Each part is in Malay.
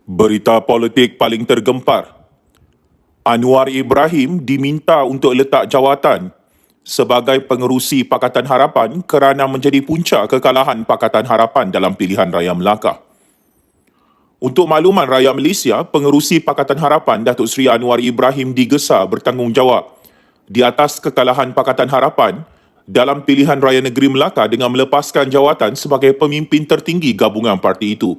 Berita politik paling tergempar. Anwar Ibrahim diminta untuk letak jawatan sebagai pengerusi Pakatan Harapan kerana menjadi punca kekalahan Pakatan Harapan dalam pilihan raya Melaka. Untuk makluman rakyat Malaysia, pengerusi Pakatan Harapan Datuk Seri Anwar Ibrahim digesa bertanggungjawab di atas kekalahan Pakatan Harapan dalam pilihan raya negeri Melaka dengan melepaskan jawatan sebagai pemimpin tertinggi gabungan parti itu.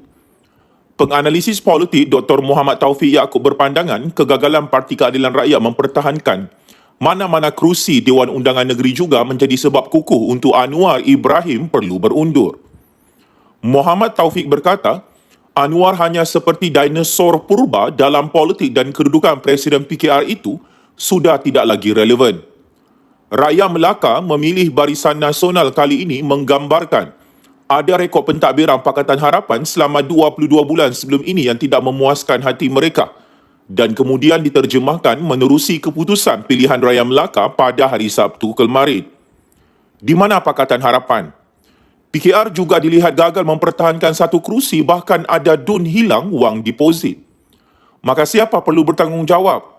Penganalisis politik Dr. Muhammad Taufik Yaakob berpandangan kegagalan Parti Keadilan Rakyat mempertahankan mana-mana kerusi Dewan Undangan Negeri juga menjadi sebab kukuh untuk Anwar Ibrahim perlu berundur. Muhammad Taufik berkata, Anwar hanya seperti dinosaur purba dalam politik dan kedudukan Presiden PKR itu sudah tidak lagi relevan. Rakyat Melaka memilih Barisan Nasional kali ini menggambarkan ada rekod pentadbiran Pakatan Harapan selama 22 bulan sebelum ini yang tidak memuaskan hati mereka dan kemudian diterjemahkan menerusi keputusan pilihan raya Melaka pada hari Sabtu kemarin. Di mana Pakatan Harapan? PKR juga dilihat gagal mempertahankan satu kerusi, bahkan ada dun hilang wang deposit. Maka siapa perlu bertanggungjawab?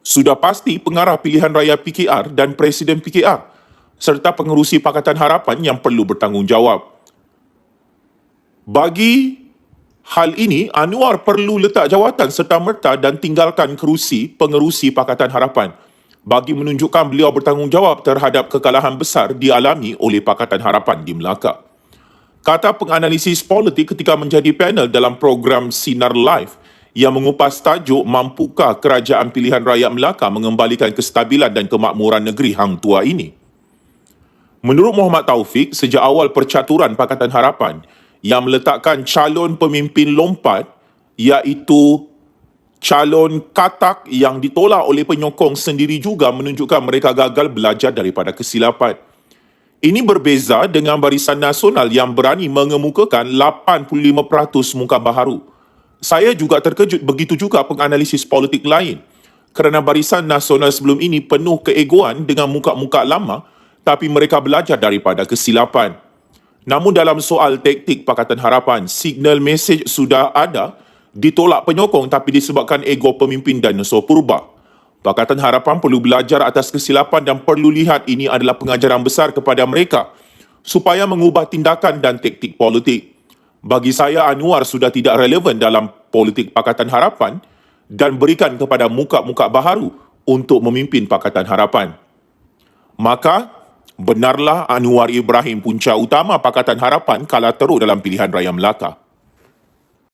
Sudah pasti pengarah pilihan raya PKR dan Presiden PKR serta pengerusi Pakatan Harapan yang perlu bertanggungjawab. Bagi hal ini, Anwar perlu letak jawatan serta-merta dan tinggalkan kerusi pengerusi Pakatan Harapan bagi menunjukkan beliau bertanggungjawab terhadap kekalahan besar dialami oleh Pakatan Harapan di Melaka. Kata penganalisis politik ketika menjadi panel dalam program Sinar Live yang mengupas tajuk Mampukah Kerajaan Pilihan Rakyat Melaka mengembalikan kestabilan dan kemakmuran negeri Hang Tuah ini? Menurut Muhammad Taufik, sejak awal percaturan Pakatan Harapan yang meletakkan calon pemimpin lompat iaitu calon katak yang ditolak oleh penyokong sendiri juga menunjukkan mereka gagal belajar daripada kesilapan. Ini berbeza dengan Barisan Nasional yang berani mengemukakan 85% muka baharu. Saya juga terkejut, begitu juga penganalisis politik lain kerana Barisan Nasional sebelum ini penuh keegoan dengan muka-muka lama tapi mereka belajar daripada kesilapan. Namun dalam soal taktik Pakatan Harapan, signal mesej sudah ada, ditolak penyokong tapi disebabkan ego pemimpin dinosaur purba. Pakatan Harapan perlu belajar atas kesilapan dan perlu lihat ini adalah pengajaran besar kepada mereka supaya mengubah tindakan dan taktik politik. Bagi saya, Anwar sudah tidak relevan dalam politik Pakatan Harapan dan berikan kepada muka-muka baharu untuk memimpin Pakatan Harapan. Maka, benarlah Anwar Ibrahim punca utama Pakatan Harapan kala teruk dalam pilihan raya Melaka.